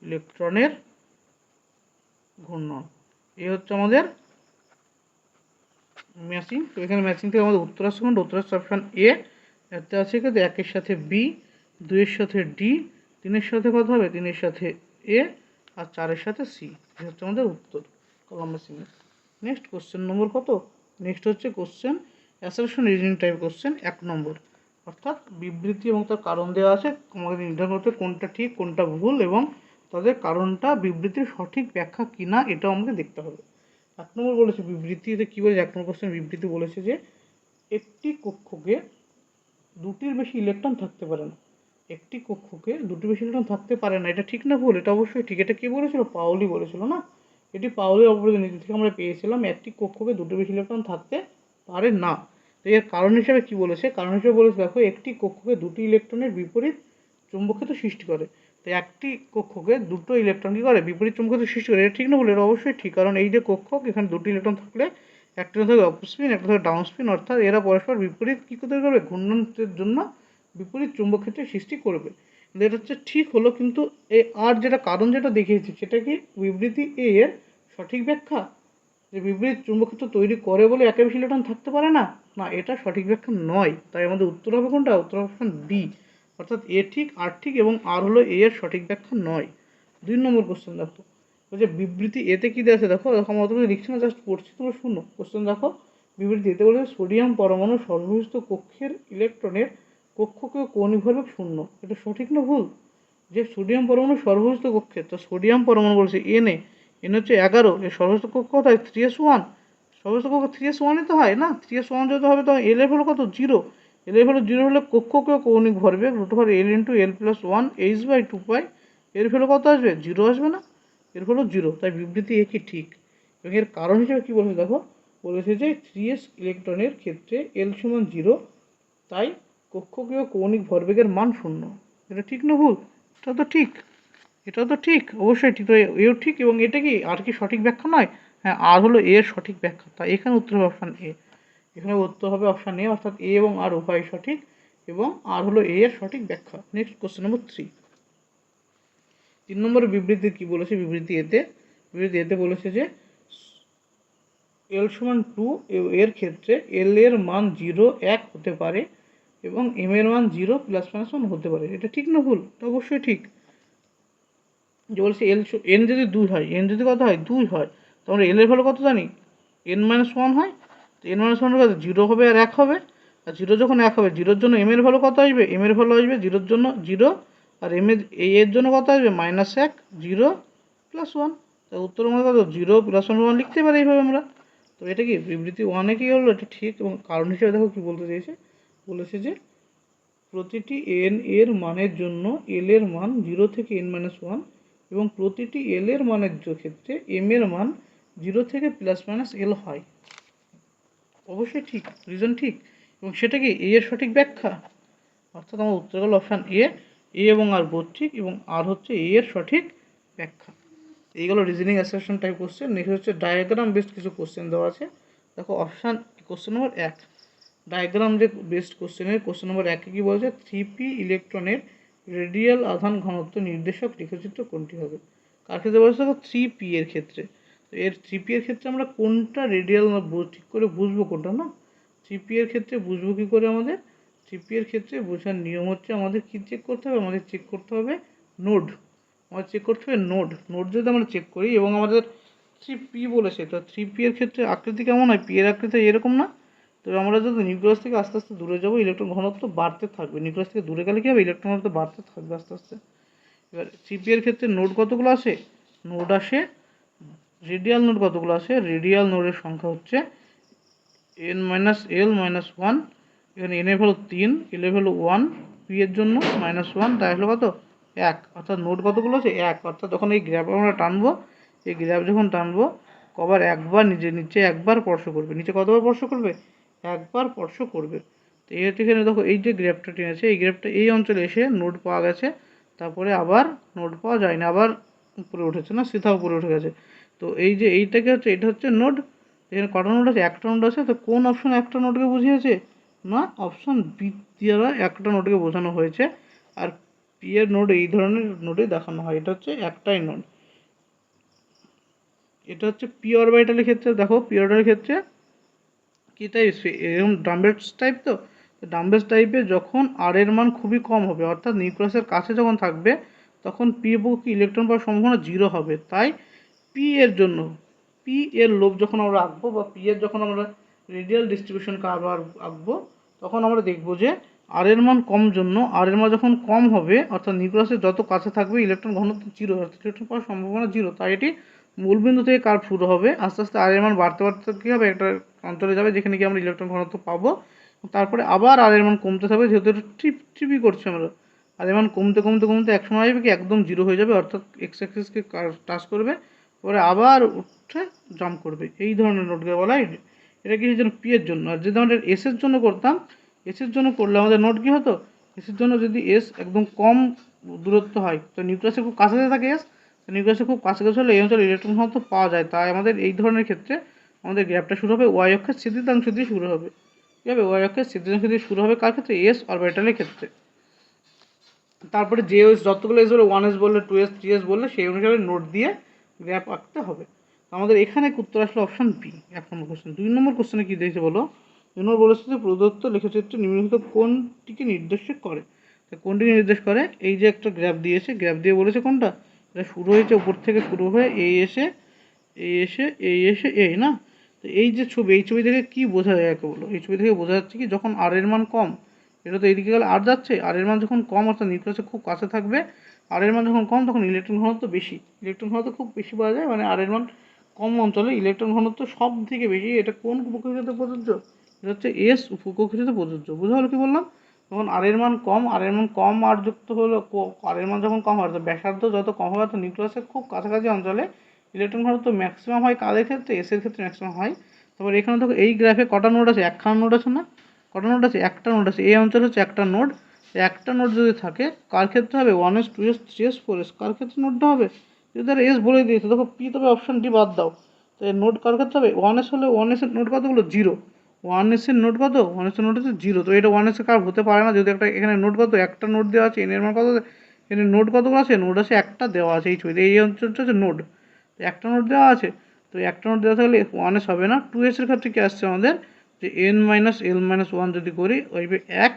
ইলেকট্রনের ঘূর্ণন, এই হচ্ছে আমাদের ম্যাচিং। তো এখানে ম্যাচিং থেকে আমাদের উত্তর আসছে কোনটা? উত্তর আসছে অপশান এ। এতে আছে কিন্তু 1-এর সাথে বি, 2-এর সাথে ডি, 3-এর সাথে কত হবে? 3-এর সাথে এ, আর 4-এর সাথে সি। এই হচ্ছে আমাদের উত্তর কলাম ম্যাচিং। নেক্সট কোশ্চেন নম্বর কত? নেক্সট হচ্ছে question assertion reasoning type question 1 নম্বর, অর্থাৎ বিবৃতি এবং তার কারণ দেওয়া আছে। আমাদের নির্ধারণ করতে কোনটা ঠিক কোনটা ভুল এবং তাদের কারণটা বিবৃতির সঠিক ব্যাখ্যা কিনা এটাও আমাকে দেখতে হবে। 1 নম্বর বলেছে বিবৃতিতে কী বলেছে? 1 নম্বর কোশ্চেন বিবৃতি বলেছে যে একটি কক্ষকে দুটির বেশি ইলেকট্রন থাকতে পারে না। একটি কক্ষকে দুটির বেশি ইলেকট্রন থাকতে পারে না, এটা ঠিক না ভুল? এটা অবশ্যই ঠিক। এটা কে বলেছিল? পাউলি বলেছিল না? এটি পাউলির অপরাধ নীতি থেকে আমরা পেয়েছিলাম একটি কক্ষকে দুটির বেশি ইলেকট্রন থাকতে পারে না। তো এর কারণ হিসেবে কি বলেছে? কারণ হিসেবে বলেছে দেখো, একটি কক্ষকে দুটি ইলেকট্রনের বিপরীত চুম্বকক্ষেত্র সৃষ্টি করে। তো একটি কক্ষকে দুটো ইলেকট্রন কি করে? বিপরীত চুম্বকক্ষেত্র সৃষ্টি করে। এটা ঠিক না ভুল? এটা অবশ্যই ঠিক, কারণ এই যে কক্ষক, এখানে দুটি ইলেকট্রন থাকলে একটা থাকে অপ স্পিন, একটা থাকে ডাউন স্পিন, অর্থাৎ এরা পরস্পর বিপরীত কী করতে করবে? ঘূর্ণনের জন্য বিপরীত চুম্বকক্ষেত্রের সৃষ্টি করবে। এটা হচ্ছে ঠিক হলো, কিন্তু আর যেটা কারণ যেটা দেখিয়েছি সেটা কি বিবৃতি এ এর সঠিক ব্যাখ্যা? যে বিপরীত চুম্বকক্ষেত্র তৈরি করে বলে একের বেশি ইলেকট্রন থাকতে পারে না, না, এটা সঠিক ব্যাখ্যা নয়। তাই আমাদের উত্তর হবে কোনটা? উত্তর অপশন বি, অর্থাৎ এ ঠিক, আর ঠিক এবং আর হলো এ এর সঠিক ব্যাখ্যা নয়। 2 নম্বর কোশ্চেন দেখো, বলছে বিবৃতি এতে কী দেওয়া আছে দেখো, আমি অত কিছু লিখছি না, জাস্ট পড়ছি, তোমরা শুনো। কোশ্চেন দেখো, বিবৃতি এতে বলেছে সোডিয়াম পরমাণু সর্বস্থ কক্ষের ইলেকট্রনের কক্ষকে কৌণিক ভরবেগ 0। এটা সঠিক না ভুল? যে সোডিয়াম পরমাণু সর্বস্থ কক্ষে, তো সোডিয়াম পরমাণু বলছে এন হচ্ছে 11, এর সর্বস্থ কক্ষ কত হয় 3s1, সর্বস্থ কক্ষ 3s1ই তো হয় না, 3s1 যদি হবে তো এল এর হলো কত 0, এল এর হলো 0 হলে কক্ষকে কৌণিক ভরবেগ √L × L+1h/2π, এর ভ্যালু কত আসবে 0 আসবে না, এর হলো 0, তাই বিবৃতি একই ঠিক। এবং এর কারণ হিসেবে কী বলেছে দেখো, বলেছে যে 3s ইলেকট্রনের ক্ষেত্রে L = 0, তাই কক্ষকীয় কৌণিক ভরবেগের মান 0। এটা ঠিক না ভুল? এটা তো ঠিক, এটা তো ঠিক, অবশ্যই ঠিক। তো এও ঠিক, এবং এটা কি আর কি সঠিক ব্যাখ্যা নয়? হ্যাঁ, আর হলো এর সঠিক ব্যাখ্যা, তাই এখানে উত্তর হবে অপশান এ। এখানে উত্তর হবে অপশান এ, অর্থাৎ এ এবং আর উভয় সঠিক, এবং আর হলো এ এর সঠিক ব্যাখ্যা। Next question number 3। 3 নম্বরের বিবৃতি কি বলেছে, বিবৃতি এতে বলেছে যে L = 2 এর ক্ষেত্রে L এর মান 0, 1 হতে পারে এবং M এর মান 0 ± 1 হতে পারে। এটা ঠিক না ভুল? এটা অবশ্যই ঠিক। যে বলছে n যদি 2 হয়, n যদি কত হয় 2 হয়, তো আমরা l এর ভ্যালু কত জানি, n-1 হয়। তো n-1 কত 0 হবে আর 1 হবে, আর 0 যখন 1 হবে, 0-র জন্য m এর ভ্যালু কত আসবে, m এর ভ্যালু আসবে 0-র জন্য 0, আর এর জন্য কত আসবে -1, 0 + 1। তো উত্তর আমরা কত 0 + 1 লিখতে পারি এইভাবে আমরা। তো এটা কি বিবৃতি 1-এ কী হলো, এটা ঠিক। এবং কারণ হিসেবে দেখো কী বলতে চেয়েছে, বলেছে যে প্রতিটি n এর মানের জন্য l এর মান 0 থেকে n-1, এবং প্রতিটি l এর মানের ক্ষেত্রে m এর মান 0 থেকে ± l হয়। অবশ্যই ঠিক, রিজন ঠিক, এবং সেটা কি এ এর সঠিক ব্যাখ্যা, অর্থাৎ আমার উত্তর হলো অপশান এ এবং আর বোধ ঠিক, এবং আর হচ্ছে এ এর সঠিক ব্যাখ্যা। এইগুলো reasoning assertion type question. Next হচ্ছে ডায়াগ্রাম বেসড কিছু কোশ্চেন দেওয়া আছে। দেখো অপশান কোশ্চেন নম্বর 1, ডায়াগ্রাম যে বেসড কোশ্চেনের কোশ্চেন নম্বর 1 কী বলছে, 3p ইলেকট্রনের রেডিয়াল আধান ঘনত্ব নির্দেশক রেখাচিত্র কোনটি হবে। কার ক্ষেত্রে বলছে দেখো 3p এর ক্ষেত্রে। তো এর 3p এর ক্ষেত্রে আমরা কোনটা রেডিয়াল ঠিক করে বুঝবো কোনটা না, 3p এর ক্ষেত্রে বুঝবো কী করে, আমাদের 3p এর ক্ষেত্রে বোঝার নিয়ম হচ্ছে আমাদের কী চেক করতে হবে, আমাদের চেক করতে হবে নোড, আমাদের চেক করতে হবে নোড যদি আমরা চেক করি, এবং আমাদের 3p বলেছে, তো 3p এর ক্ষেত্রে আকৃতি কেমন হয়, p এর আকৃতি এরকম না। তো আমরা যদি নিউক্লিয়াস থেকে আস্তে আস্তে দূরে যাবো, ইলেকট্রন ঘনত্ব বাড়তে থাকবে, নিউক্লিয়াস থেকে দূরে গেলে কী হবে, ইলেকট্রন ঘনত্ব বাড়তে থাকবে আস্তে আস্তে। এবার 3p এর ক্ষেত্রে নোড কতগুলো আসে, নোড আসে, রেডিয়াল নোড কতগুলো আসে, রেডিয়াল নোডের সংখ্যা হচ্ছে n-l-1, এখানে n এর ভ্যালু 3, l এর ভ্যালু 1, p এর জন্য -1, তাই হলো কত 1, অর্থাৎ নোড কতগুলো আছে 1। অর্থাৎ যখন এই গ্রাফ আমরা টানবো, এই গ্রাফ যখন টানবো, কবার একবার নিচে একবার স্পর্শ করবে, নিচে কতবার স্পর্শ করবে, একবার স্পর্শ করবে। তো এখানে দেখো এই যে গ্রাফটা টেনেছে, এই গ্রাফটা এই অঞ্চলে এসে নোড পাওয়া গেছে, তারপরে আবার নোড পাওয়া যায় না, আবার উপরে উঠেছে না, সিধা উপরে উঠে গেছে। তো এই যে এইটাকে হচ্ছে, এটা হচ্ছে নোড, এখানে কটা নোড আছে, একটা নোড আছে। তো কোন অপশন একটা নোডকে বুঝিয়েছে না, অপশন বি দ্বারা একটা নোডকে বোঝানো হয়েছে, আর পি এর নোড এই ধরনের নোডে দেখানো হয়, এটা হচ্ছে একটাই নোড। এটা হচ্ছে পি অরবিটালের ক্ষেত্রে, দেখো পি অরবিটালের ক্ষেত্রে কী টাইপ, এরকম ডাম্বেলস টাইপ। তো ডাম্বেলস টাইপে যখন আর এর মান খুবই কম হবে, অর্থাৎ নিউক্লিয়াসের কাছে যখন থাকবে, তখন পি বুকে ইলেকট্রন পাওয়ার সম্ভাবনা 0 হবে। তাই পি এর জন্য, পি এর লোভ যখন আমরা আঁকবো, বা পি এর যখন আমরা রেডিয়াল ডিস্ট্রিবিউশন কার্ভ আঁকবো, তখন আমরা দেখব যে আর এর মান কম জন্য, আর এর মান যখন কম হবে, অর্থাৎ নিউক্লিয়াসের যত কাছে থাকবে ইলেকট্রন ঘনত্ব 0, অর্থাৎ ইলেকট্রন পাওয়ার সম্ভাবনা 0। তাই এটি মূলবিন্দু থেকে কার্ভ শুরু হবে, আস্তে আস্তে আর এর মান বাড়তে বাড়তে কী হবে, একটা অঞ্চলে যাবে যেখানে কি আমরা ইলেকট্রন ঘনত্ব পাবো, তারপরে আবার আর এর মান কমতে থাকবে, যেহেতু এটা ট্রিপি করছে আমরা, আর এর মান কমতে কমতে কমতে এক সময় আসবে কি একদম 0 হয়ে যাবে, অর্থাৎ এক্স অ্যাক্সিসকে টাচ করবে, পরে আবার উঠে জাম্প করবে। এই ধরনের নোটকে বলা হয়, এটা কিসের জন্য, পি এর জন্য। আর যদি আমরা এস এর জন্য করতাম, এস এর জন্য করলে আমাদের নোট কী হতো, এস এর জন্য যদি এস একদম কম দূরত্ব হয়, তো নিউক্লিয়াসের খুব কাছাকাছি থাকে এস, নিউক্লিয়াসের খুব কাছাকাছি হলে এই অঞ্চলে ইলেকট্রন ঘনত্ব পাওয়া যায়। তাই আমাদের এই ধরনের ক্ষেত্রে আমাদের গ্রাফটা শুরু হবে ওয়াই অক্ষের ছিদ্রিতাংশ দিয়ে শুরু হবে। কী হবে, ওয়াই অক্ষের ছিদ্রিতাংশ দিয়ে শুরু হবে, কার ক্ষেত্রে, এস অরবিটালের ক্ষেত্রে। তারপরে যে এস যতগুলো এস বলে, 1s বললে, 2s 3s বললে, সেই অনুসারে নোট দিয়ে গ্রাফ আঁকতে হবে। আমাদের এখানে উত্তর আসলে অপশান বি, 1 নম্বর কোশ্চেন। 2 নম্বর কোশ্চেনে কী দিয়েছে বলো, 2 নম্বর বলেছে যে প্রদত্ত লেখচিত্র নিম্নলিখিত কোনটিকে নির্দেশ করে। কোনটিকে নির্দেশ করে, এই যে একটা গ্রাফ দিয়েছে, গ্রাফ দিয়ে বলেছে কোনটা, এটা শুরু হয়েছে উপর থেকে শুরু হয়ে এই না। তো এই যে ছবি, এই ছবি থেকে কী বোঝা যায় একে বলো? এই ছবি থেকে বোঝা যাচ্ছে কি, যখন আর এর মান কম, এটা তো এইদিকে গেলে আর যাচ্ছে, আর এর মান যখন কম অর্থাৎ নিউক্লিয়াসের খুব কাছে থাকবে, আর এর মান যখন কম তখন ইলেকট্রন ঘনত্ব বেশি, ইলেকট্রন ঘনত্ব খুব বেশি পাওয়া যায়, মানে আর এর মান কম অঞ্চলে ইলেকট্রন ঘনত্ব সব থেকে বেশি। এটা কোন উপকক্ষিতে প্রযোজ্য? এটা হচ্ছে এস উপকক্ষিতে প্রযোজ্য। বুঝা হলো কি বললাম? তখন আর এর মান কম, আর এর মান কম আর যুক্ত হলো, আর এর মান যখন কম হয়, ব্যাসার্ধ যত কম হবে তো নিউক্লিয়াসের খুব কাছাকাছি অঞ্চলে ইলেকট্রন ঘনত্ব ম্যাক্সিমাম হয় কাদের ক্ষেত্রে? এসের ক্ষেত্রে ম্যাক্সিমাম হয়। তারপর এখানে দেখো এই গ্রাফে কটা নোড আছে? একখানা নোড আছে না? কটা নোড আছে? একটা নোড আছে। এই অঞ্চলে হচ্ছে একটা নোড। একটা নোড যদি থাকে কার ক্ষেত্রে হবে? 1s 2s 3s 4s। কার ক্ষেত্রে নোডটা হবে? যদি তারা এস বলে দিয়েছে, দেখো পি, তবে অপশন ডি বাদ দাও। তো এই নোড কার ক্ষেত্রে হবে? 1s হলে 1s এর নোড কতগুলো? 0। 1s এর নোড কত? 1s এর নোড হচ্ছে 0। তো এটা 1s এর কার হতে পারে না, যদি একটা এখানে নোড কত? একটা নোড দেওয়া আছে। এন এর মান কত? এখানে নোড কতগুলো আছে? নোড আছে একটা দেওয়া আছে এই ছবিতে। এই অঞ্চলটা হচ্ছে নোড, একটা নোট দেওয়া আছে। তো একটা নোট দেওয়া থাকলে 1s হবে না। 2s এর ক্ষেত্রে কী আসছে আমাদের? যে n-l-1 যদি করি ওই 1,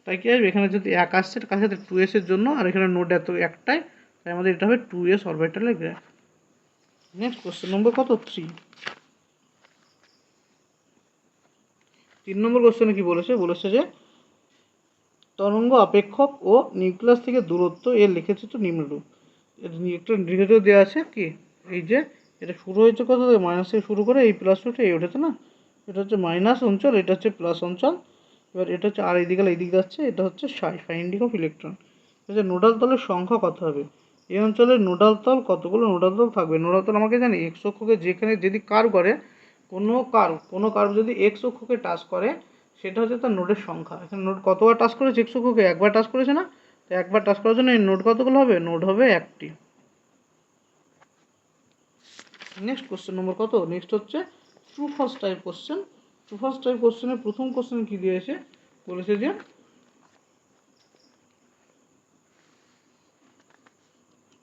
তাই কী আসবে? এখানে যদি 1 আসছে কাছে 2s এর জন্য, আর এখানে নোট এত একটাই, তাই আমাদের এটা হবে 2s অরবিটালের গ্রাফ। নেক্সট কোশ্চেন নম্বর কত? 3। 3 নম্বর কোশ্চেনে কী বলেছে? বলেছে যে তরঙ্গ অপেক্ষক ও নিউক্লিয়াস থেকে দূরত্ব এর লিখিত নিম্নরূপ। একটা লিখিত দেওয়া আছে কি, এই যে এটা শুরু হয়েছে কত থেকে? মাইনাস থেকে শুরু করে এই প্লাস টুটা এই উঠেছে না? এটা হচ্ছে মাইনাস অঞ্চল, এটা হচ্ছে প্লাস অঞ্চল। এবার এটা হচ্ছে আর এইদিকে এইদিকে যাচ্ছে, এটা হচ্ছে ফাইন্ডিং অফ ইলেকট্রন। আচ্ছা, নোডাল তলের সংখ্যা কত হবে? এই অঞ্চলের নোডাল তল কতগুলো নোডাল তল থাকবে? নোডাল তল আমাকে জানি এক্স অক্ষকে যেখানে যদি কার্ভ করে, কোনো কার্ভ যদি এক্স অক্ষকে টাচ করে, সেটা হচ্ছে তার নোডের সংখ্যা। এখানে নোড কতবার টাচ করেছে? এক্স অক্ষকে একবার টাচ করেছে না? তো একবার টাচ করার জন্য এই নোড কতগুলো হবে? নোড হবে একটি। নেক্সট কোশ্চেন নম্বর কত? নেক্সট হচ্ছে true false type question. True false type কোশ্চেনের প্রথম কোশ্চেন কি দিয়েছে? বলেছে যে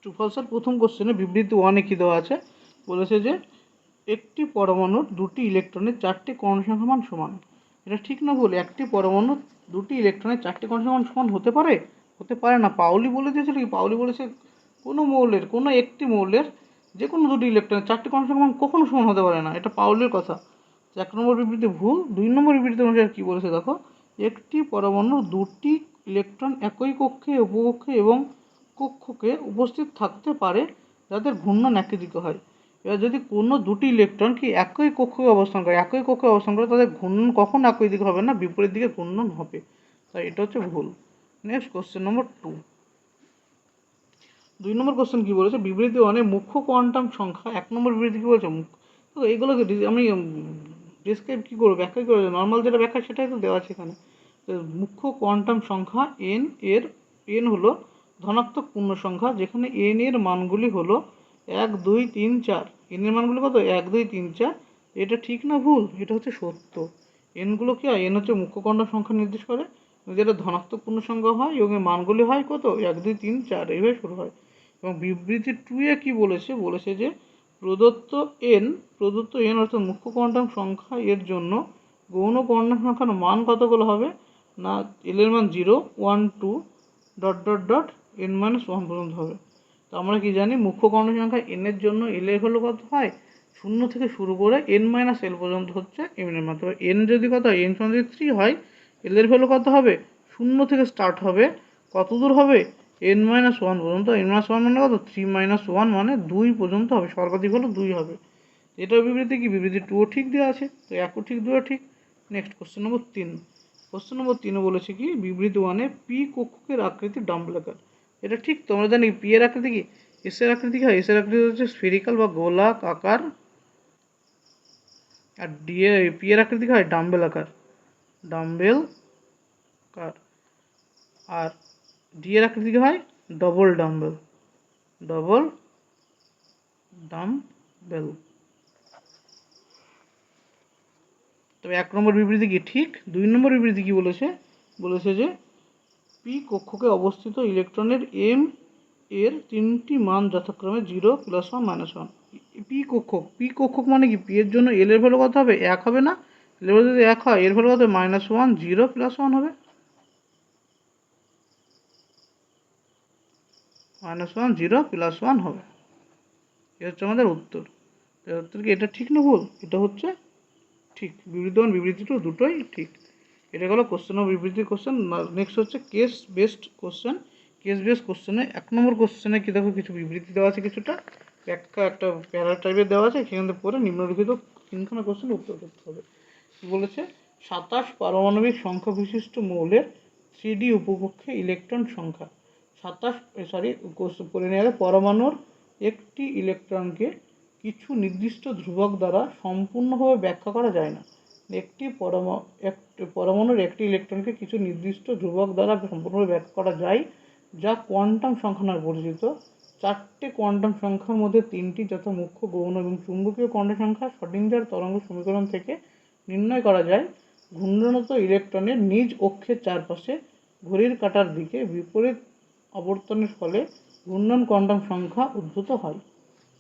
ট্রু ফলসের প্রথম কোশ্চেনে বিবৃতি 1-এ কী দেওয়া আছে? বলেছে যে একটি পরমাণুর দুটি ইলেকট্রনের 4টি কর্ণ সংখ্যা মান সমান। এটা ঠিক না ভুল? একটি পরমাণুর দুটি ইলেকট্রনের 4টি কর্ণ সংখ্যা মান সমান হতে পারে? হতে পারে না। পাউলি বলে দিয়েছিল কি? পাউলি বলেছে কোনো মৌলের, কোনো একটি মৌলের যে কোনো দুটি ইলেকট্রনের 4টি কর্ণ সংখ্যা মান কখনো সমান হতে পারে না। এটা পাউলির কথা। 1 নম্বর বিবৃতি ভুল। 2 নম্বর বিবৃতি অনুসারে কী বলেছে দেখো? একটি পরমাণুর দুটি ইলেকট্রন একই কক্ষে, উপকক্ষে এবং কক্ষকে উপস্থিত থাকতে পারে যাদের ঘূর্ণন একই দিকে হয়। এবার যদি কোনো দুটি ইলেকট্রন কি একই কক্ষে অবস্থান করে, তাদের ঘূর্ণন কখন একই দিকে হবে না? বিপরীত দিকে ঘূর্ণন হবে। তাই এটা হচ্ছে ভুল। নেক্সট কোশ্চেন নম্বর 2। 2 নম্বর কোশ্চেন কী বলেছে? বিবৃতি 1-এ মুখ্য কোয়ান্টাম সংখ্যা। 1 নম্বর বিবৃতি কী বলেছে? তো এইগুলোকে আমি ডিসক্রাইব কী করবো? ব্যাখ্যা কী করবো? নর্মাল যেটা ব্যাখ্যা সেটাই তো দেওয়া আছে এখানে। মুখ্য কোয়ান্টাম সংখ্যা এন হলো ধনাত্মক পূর্ণ সংখ্যা, যেখানে এন এর মানগুলি হলো 1 2 3 4। এন এর মানগুলি কত? 1 2 3 4। এটা ঠিক না ভুল? এটা হচ্ছে সত্য। এনগুলো কি হয়? এন হচ্ছে মুখ্য কোয়ান্টাম সংখ্যা নির্দেশ করে, যেটা ধনাত্মক পূর্ণ সংখ্যা হয় এবং এর মানগুলি হয় কত? 1 2 3 4 এইভাবে শুরু হয়। এবং বিবৃতি 2-এ কি বলেছে? বলেছে যে প্রদত্ত এন অর্থাৎ মুখ্য কোয়ান্টাম সংখ্যা এর জন্য গৌণ কোয়ান্টাম সংখ্যার মান কতগুলো হবে? না, এল এর মান 0 1 2 n-1 পর্যন্ত হবে। তো আমরা কি জানি? মুখ্য কোয়ান্টাম সংখ্যা এন এর জন্য এল এর ভ্যালু কত হয়? 0 থেকে শুরু করে n-l পর্যন্ত হচ্ছে এন এর মান। তবে এন যদি কত হয়? এন সমান যদি 3 হয়, এল এর ভ্যালু কত হবে? 0 থেকে স্টার্ট হবে, কত দূর হবে? n-1 পর্যন্ত। n-1 মানে কত? 3-1 মানে 2 পর্যন্ত হবে, সর্বাধিক হলো 2 হবে। এটার বিবৃতি কি? বিবৃতি 2-ও ঠিক দেওয়া আছে, তো 1-ও ঠিক 2-ও ঠিক। Next question number 3। Question number 3-এ বলেছে কি? বিবৃতি 1-এ পি কক্ষকের আকৃতি ডাম্বলাকার। এটা ঠিক তো? আমরা জানি পি এর আকৃতি কি? এস এর আকৃতি কি হয়? এস এর আকৃতি হচ্ছে স্ফেরিক্যাল বা গোলাক আকার, আর পি এর আকৃতি কি হয়? ডাম্বেল আকার। আর ডি এর আকৃতি কি হয়? Double dumbbell. তবে 1 নম্বর বিবৃতি কি ঠিক? 2 নম্বর বিবৃতি কি বলেছে? বলেছে যে পি কক্ষকে অবস্থিত ইলেকট্রনের এম এর 3টি মান যথাক্রমে 0 +1 -1। পি কক্ষক মানে কি? পি এর জন্য এল এর ভ্যালু কত হবে? 1 হবে না? এল এর ভ্যালু যদি 1 হয়, এর ভ্যালু কত? -1 0 +1 হবে। -1 0 +1 হবে। এ হচ্ছে আমাদের উত্তর। এর উত্তর কি এটা ঠিক না ভুল? এটা হচ্ছে ঠিক। বিবৃতিমান বিবৃতি টু দুটোই ঠিক। এটা হলো কোশ্চেন ও বিবৃতি কোশ্চেন। নেক্সট হচ্ছে case based question. Case based কোশ্চেনে 1 নম্বর কোশ্চেনে কি দেখো কিছু বিবৃতি দেওয়া আছে, কিছুটা ব্যাখ্যা একটা প্যারা টাইপের দেওয়া আছে, সেখান থেকে পরে নিম্নলিখিত 3খানা কোশ্চেন উত্তর করতে হবে। কি বলেছে? 27 পারমাণবিক সংখ্যা বিশিষ্ট মৌলের 3D উপকক্ষে ইলেকট্রন সংখ্যা। 27 পড়ে নেওয়া পরমাণুর একটি ইলেকট্রনকে কিছু নির্দিষ্ট ধ্রুবক দ্বারা সম্পূর্ণভাবে ব্যাখ্যা করা যায় না। একটি পরমাণুর একটি ইলেকট্রনকে কিছু নির্দিষ্ট ধ্রুবক দ্বারা সম্পূর্ণভাবে ব্যাখ্যা করা যায়, যা কোয়ান্টাম সংখ্যা নামে পরিচিত। 4টে কোয়ান্টাম সংখ্যার মধ্যে 3টি যথা মুখ্য, গৌণ এবং চুম্বকীয় কোয়ান্টাম সংখ্যা শ্রোডিঙ্গার তরঙ্গ সমীকরণ থেকে নির্ণয় করা যায়। ঘূর্ণনত ইলেকট্রনের নিজ অক্ষের চারপাশে ঘড়ির কাঁটার দিকে বিপরীত আবর্তনের ফলে ঘূর্ণন কোয়ান্টাম সংখ্যা উদ্ভূত হয়।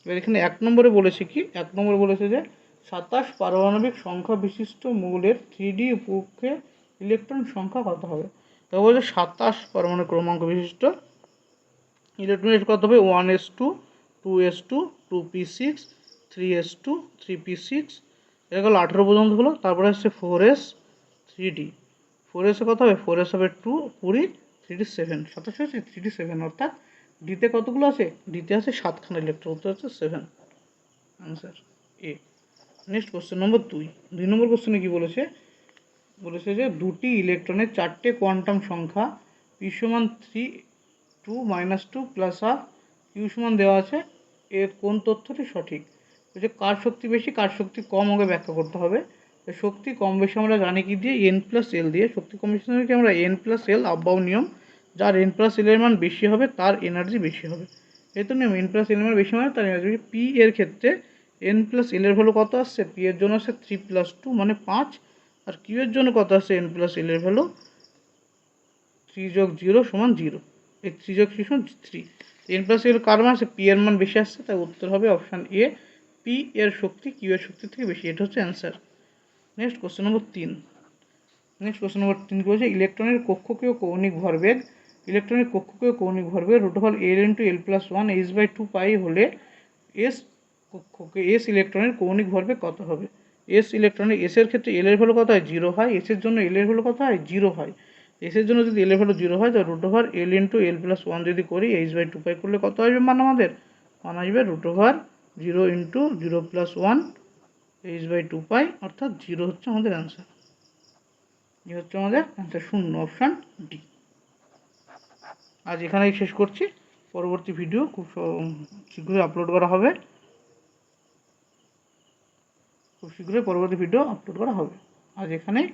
এবার এখানে 1 নম্বরে বলেছে কি? 1 নম্বরে বলেছে যে 27 পারমাণবিক সংখ্যা বিশিষ্ট মৌলের 3D উপকক্ষে ইলেকট্রন সংখ্যা কত হবে? তা বলছে 27 পরমাণু ক্রমাঙ্ক বিশিষ্ট ইলেকট্রনের কত হবে? 1s2, 2s2, 2p6, 3s2, 3p6, এটা গেল 18 পর্যন্ত হলো। তারপরে আসছে 4s 3d। 4s কত হবে? 4s হবে 2, 20, 3d 7, 27 হচ্ছে 3d 7, অর্থাৎ ডিতে কতগুলো আছে? ডিতে আছে 7খানা ইলেকট্রন, উত্তর হচ্ছে 7, আনসার এ। নেক্সট কোশ্চেন নম্বর 2 নম্বর কোশ্চেনে কি বলেছে? বলেছে যে দুটি ইলেকট্রনের 4টে কোয়ান্টাম সংখ্যা p সমান 3, 2, -2 +1, q সমান দেওয়া আছে, এর কোন তথ্যটি সঠিক? বলছে কার শক্তি বেশি কার শক্তি কম আগে ব্যাখ্যা করতে হবে। শক্তি কম বেশি আমরা জানি কি দিয়ে? n+l দিয়ে। শক্তি কম বেশি কি আমরা n+l আপ-বাউ নিয়ম। যার n+l এর মান বেশি হবে তার এনার্জি বেশি হবে, এই তো নিয়ম। n+l এর মান বেশি মানে তার এনার্জি বেশি। p এর ক্ষেত্রে n+l এর ভ্যালু কত আসছে? p এর জন্য আসছে 3 + 2 মানে 5, আর q এর জন্য কত আসছে? n+l এর ভ্যালু 3 + 0 = 0। এই 3 + 3 = 3। n+l কার মান আসছে? p এর মান বেশি আসছে, তাই উত্তর হবে অপশান এ, p এর শক্তি q এর শক্তির থেকে বেশি। এটা হচ্ছে answer. Next question number 3। Next question number 3 কি বলছে? ইলেকট্রনের কক্ষকীয় কৌণিক ভরবেগ √L/L+1 h/2π হলে s ইলেকট্রনের কৌণিক ভরবেগ কত হবে? s এর ক্ষেত্রে l এর ভ্যালু কত হয়? 0 হয়। s এর জন্য l এর ভ্যালু কত হয়? 0 হয়। s এর জন্য যদি l এর ভ্যালু 0 হয় তাহলে √L/L+1 যদি করি h/2π করলে কত আসবে মান? আমাদের মান আসবে √0 × 0 + 1 h/2π, অর্থাৎ 0 হচ্ছে আমাদের অ্যান্সার। এই হচ্ছে আমাদের অ্যান্সার, 0, অপশান ডি। আজ এখানেই শেষ করছি। পরবর্তী ভিডিও খুব শীঘ্রই আপলোড করা হবে। আজ এখানেই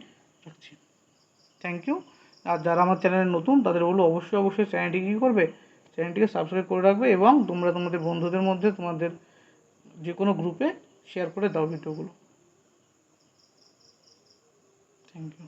রাখছি। Thank you. আর যারা আমার চ্যানেলে নতুন তাদের বলবো অবশ্যই চ্যানেলটিকে কী করবে? চ্যানেলটিকে সাবস্ক্রাইব করে রাখবে এবং তোমরা তোমাদের বন্ধুদের মধ্যে তোমাদের যে কোনো গ্রুপে শেয়ার করে দাও ভিডিওগুলো। Thank you.